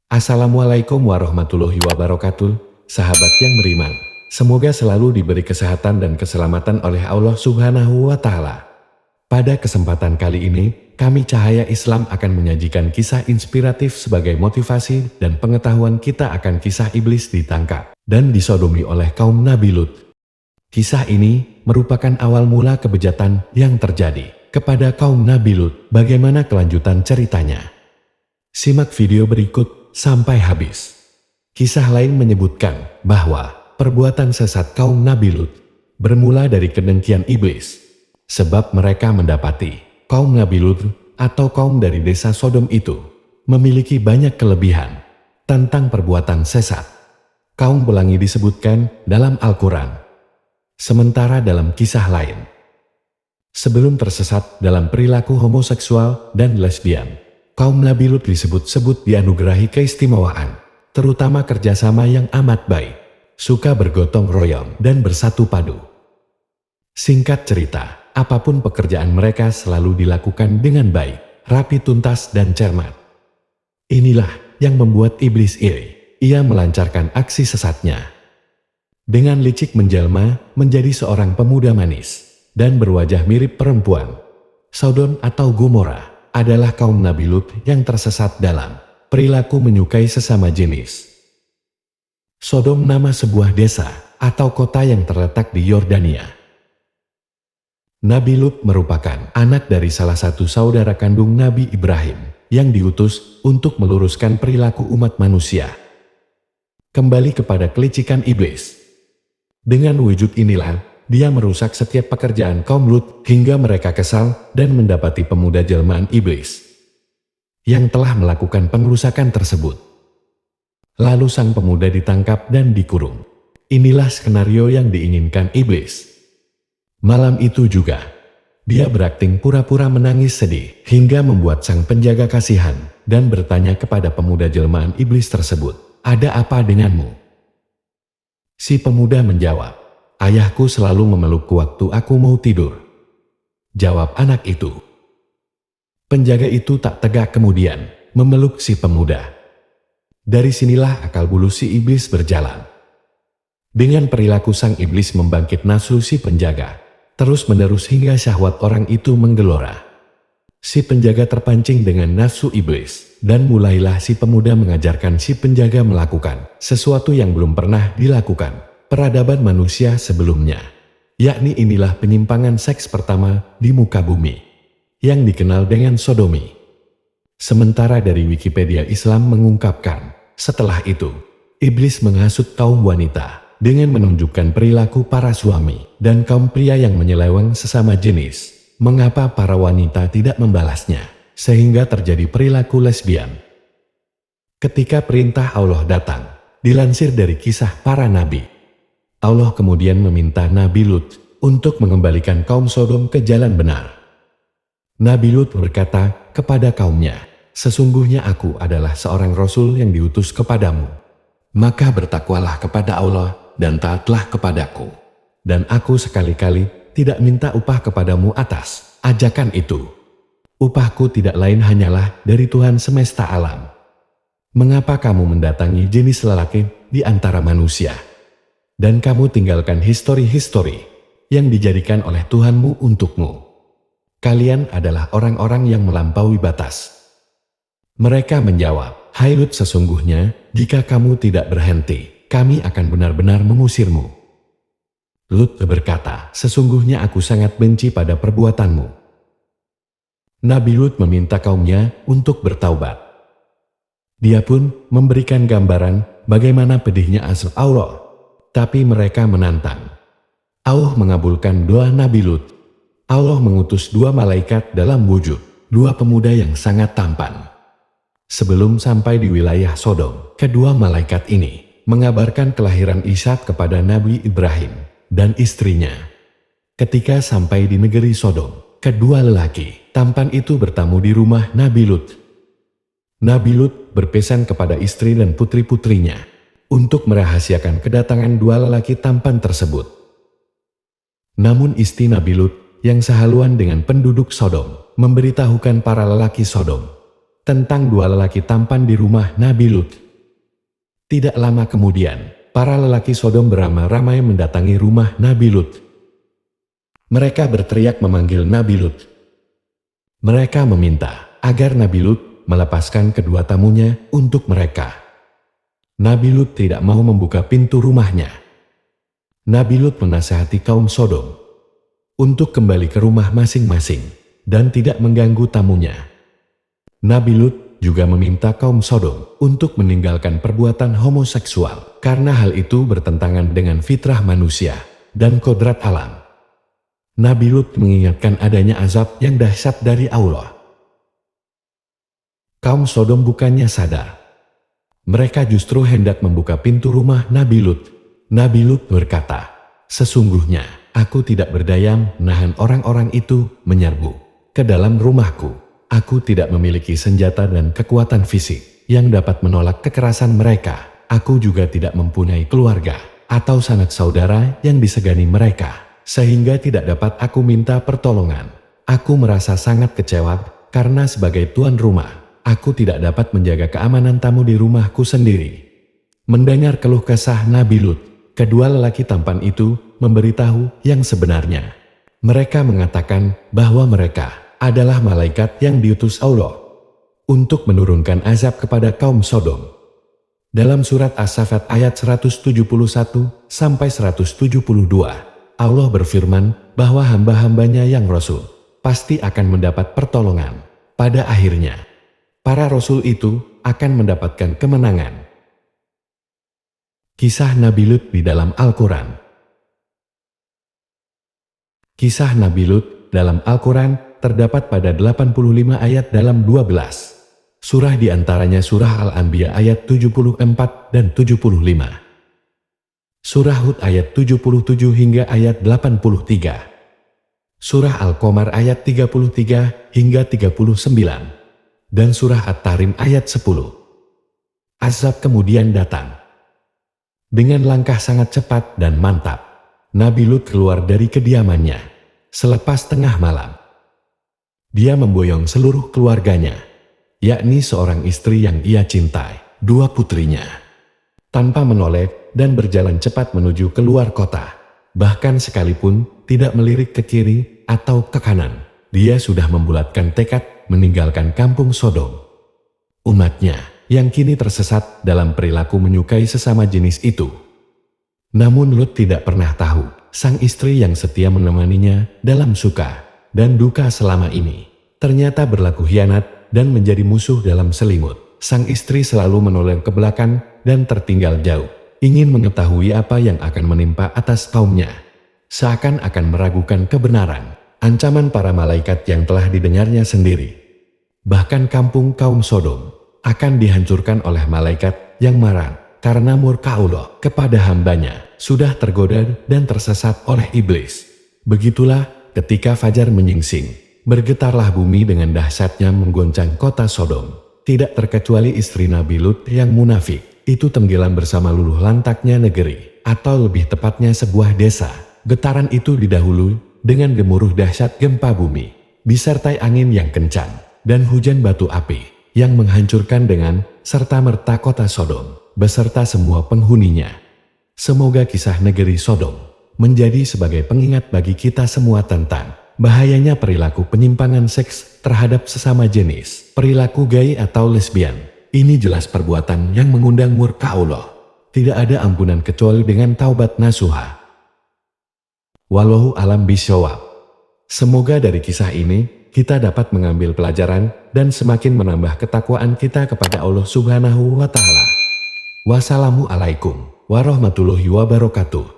Assalamualaikum warahmatullahi wabarakatuh, sahabat yang beriman. Semoga selalu diberi kesehatan dan keselamatan oleh Allah Subhanahu wa Ta'ala. Pada kesempatan kali ini, kami Cahaya Islam akan menyajikan kisah inspiratif sebagai motivasi dan pengetahuan kita akan kisah iblis ditangkap dan disodomi oleh kaum Nabi Lut. Kisah ini merupakan awal mula kebejatan yang terjadi kepada kaum Nabi Lut. Bagaimana kelanjutan ceritanya? Simak video berikut sampai habis. Kisah lain menyebutkan bahwa perbuatan sesat kaum Nabi Lut bermula dari kedengkian iblis, sebab mereka mendapati kaum Nabi Lut atau kaum dari desa Sodom itu memiliki banyak kelebihan tentang perbuatan sesat. Kaum pelangi disebutkan dalam Al-Quran. Sementara dalam kisah lain, sebelum tersesat dalam perilaku homoseksual dan lesbian, kaum Nabi Lut disebut-sebut dianugerahi keistimewaan, terutama kerjasama yang amat baik, suka bergotong royong dan bersatu padu. Singkat cerita, apapun pekerjaan mereka selalu dilakukan dengan baik, rapi tuntas dan cermat. Inilah yang membuat iblis iri. Ia melancarkan aksi sesatnya. Dengan licik menjelma menjadi seorang pemuda manis dan berwajah mirip perempuan. Sodom atau Gomora adalah kaum Nabi Lut yang tersesat dalam perilaku menyukai sesama jenis. Sodom nama sebuah desa atau kota yang terletak di Yordania. Nabi Lut merupakan anak dari salah satu saudara kandung Nabi Ibrahim yang diutus untuk meluruskan perilaku umat manusia kembali kepada kelicikan iblis. Dengan wujud inilah, dia merusak setiap pekerjaan kaum Lut hingga mereka kesal dan mendapati pemuda jelmaan iblis yang telah melakukan pengerusakan tersebut. Lalu sang pemuda ditangkap dan dikurung. Inilah skenario yang diinginkan iblis. Malam itu juga, dia berakting pura-pura menangis sedih hingga membuat sang penjaga kasihan dan bertanya kepada pemuda jelmaan iblis tersebut, "Ada apa denganmu?" Si pemuda menjawab, "Ayahku selalu memelukku waktu aku mau tidur." Jawab anak itu. Penjaga itu tak tegak kemudian memeluk si pemuda. Dari sinilah akal bulu si iblis berjalan. Dengan perilaku sang iblis membangkit nafsu si penjaga, terus-menerus hingga syahwat orang itu menggelora. Si penjaga terpancing dengan nafsu iblis, dan mulailah si pemuda mengajarkan si penjaga melakukan sesuatu yang belum pernah dilakukan peradaban manusia sebelumnya. Yakni inilah penyimpangan seks pertama di muka bumi, yang dikenal dengan sodomi. Sementara dari Wikipedia Islam mengungkapkan, setelah itu, iblis menghasut kaum wanita dengan menunjukkan perilaku para suami dan kaum pria yang menyeleweng sesama jenis. Mengapa para wanita tidak membalasnya, sehingga terjadi perilaku lesbian? Ketika perintah Allah datang, dilansir dari kisah para nabi, Allah kemudian meminta Nabi Lut untuk mengembalikan kaum Sodom ke jalan benar. Nabi Lut berkata kepada kaumnya, "Sesungguhnya aku adalah seorang Rasul yang diutus kepadamu. Maka bertakwalah kepada Allah dan taatlah kepadaku. Dan aku sekali-kali tidak minta upah kepadamu atas ajakan itu. Upahku tidak lain hanyalah dari Tuhan semesta alam. Mengapa kamu mendatangi jenis lelaki di antara manusia? Dan kamu tinggalkan histori-histori yang dijadikan oleh Tuhanmu untukmu. Kalian adalah orang-orang yang melampaui batas." Mereka menjawab, "Hai Lut, sesungguhnya jika kamu tidak berhenti, kami akan benar-benar mengusirmu." Lut berkata, "Sesungguhnya aku sangat benci pada perbuatanmu." Nabi Lut meminta kaumnya untuk bertaubat. Dia pun memberikan gambaran bagaimana pedihnya azab Allah, tapi mereka menantang. Allah mengabulkan doa Nabi Lut. Allah mengutus dua malaikat dalam wujud dua pemuda yang sangat tampan. Sebelum sampai di wilayah Sodom, kedua malaikat ini mengabarkan kelahiran Ishak kepada Nabi Ibrahim dan istrinya. Ketika sampai di negeri Sodom, kedua lelaki tampan itu bertamu di rumah Nabi Lut. Nabi Lut berpesan kepada istri dan putri-putrinya untuk merahasiakan kedatangan dua lelaki tampan tersebut. Namun istri Nabi Lut yang sehaluan dengan penduduk Sodom memberitahukan para lelaki Sodom tentang dua lelaki tampan di rumah Nabi Lut. Tidak lama kemudian, para lelaki Sodom beramai-ramai mendatangi rumah Nabi Lut. Mereka berteriak memanggil Nabi Lut. Mereka meminta agar Nabi Lut melepaskan kedua tamunya untuk mereka. Nabi Lut tidak mau membuka pintu rumahnya. Nabi Lut menasihati kaum Sodom untuk kembali ke rumah masing-masing dan tidak mengganggu tamunya. Nabi Lut juga meminta kaum Sodom untuk meninggalkan perbuatan homoseksual karena hal itu bertentangan dengan fitrah manusia dan kodrat alam. Nabi Lut mengingatkan adanya azab yang dahsyat dari Allah. Kaum Sodom bukannya sadar. Mereka justru hendak membuka pintu rumah Nabi Lut. Nabi Lut berkata, "Sesungguhnya aku tidak berdaya menahan orang-orang itu menyerbu ke dalam rumahku. Aku tidak memiliki senjata dan kekuatan fisik yang dapat menolak kekerasan mereka. Aku juga tidak mempunyai keluarga atau sanak saudara yang disegani mereka, sehingga tidak dapat aku minta pertolongan. Aku merasa sangat kecewa karena sebagai tuan rumah, aku tidak dapat menjaga keamanan tamu di rumahku sendiri." Mendengar keluh kesah Nabi Lut, kedua lelaki tampan itu memberitahu yang sebenarnya. Mereka mengatakan bahwa mereka adalah malaikat yang diutus Allah untuk menurunkan azab kepada kaum Sodom. Dalam surat As-Saffat ayat 171-172, Allah berfirman bahwa hamba-hambanya yang Rasul pasti akan mendapat pertolongan. Pada akhirnya, para Rasul itu akan mendapatkan kemenangan. Kisah Nabi Lut di dalam Al-Quran. Kisah Nabi Lut dalam Al-Quran terdapat pada 85 ayat dalam 12 surah, diantaranya surah Al-Anbiya ayat 74 dan 75. Surah Hud ayat 77 hingga ayat 83. Surah Al-Qamar ayat 33 hingga 39. Dan surah At-Tahrim ayat 10. Azab kemudian datang. Dengan langkah sangat cepat dan mantap, Nabi Lut keluar dari kediamannya selepas tengah malam. Dia memboyong seluruh keluarganya, yakni seorang istri yang ia cintai, dua putrinya, tanpa menoleh dan berjalan cepat menuju keluar kota. Bahkan sekalipun tidak melirik ke kiri atau ke kanan, dia sudah membulatkan tekad meninggalkan kampung Sodom. Umatnya yang kini tersesat dalam perilaku menyukai sesama jenis itu. Namun Lut tidak pernah tahu, sang istri yang setia menemaninya dalam suka dan duka selama ini ternyata berlaku hianat dan menjadi musuh dalam selimut. Sang istri selalu menoleh ke belakang dan tertinggal jauh, ingin mengetahui apa yang akan menimpa atas kaumnya. Seakan-akan meragukan kebenaran ancaman para malaikat yang telah didengarnya sendiri. Bahkan kampung kaum Sodom akan dihancurkan oleh malaikat yang marah karena murka Allah kepada hambanya sudah tergoda dan tersesat oleh iblis. Begitulah ketika fajar menyingsing, bergetarlah bumi dengan dahsyatnya menggoncang kota Sodom. Tidak terkecuali istri Nabi Lut yang munafik, itu tenggelam bersama luluh lantaknya negeri, atau lebih tepatnya sebuah desa. Getaran itu didahului dengan gemuruh dahsyat gempa bumi, disertai angin yang kencang, dan hujan batu api, yang menghancurkan dengan serta-merta kota Sodom, beserta semua penghuninya. Semoga kisah negeri Sodom menjadi sebagai pengingat bagi kita semua tentang bahayanya perilaku penyimpangan seks terhadap sesama jenis, perilaku gay atau lesbian. Ini jelas perbuatan yang mengundang murka Allah. Tidak ada ampunan kecuali dengan taubat nasuha. Wallahu alam bishawab. Semoga dari kisah ini kita dapat mengambil pelajaran dan semakin menambah ketakwaan kita kepada Allah Subhanahu wa Ta'ala. Wassalamualaikum warahmatullahi wabarakatuh.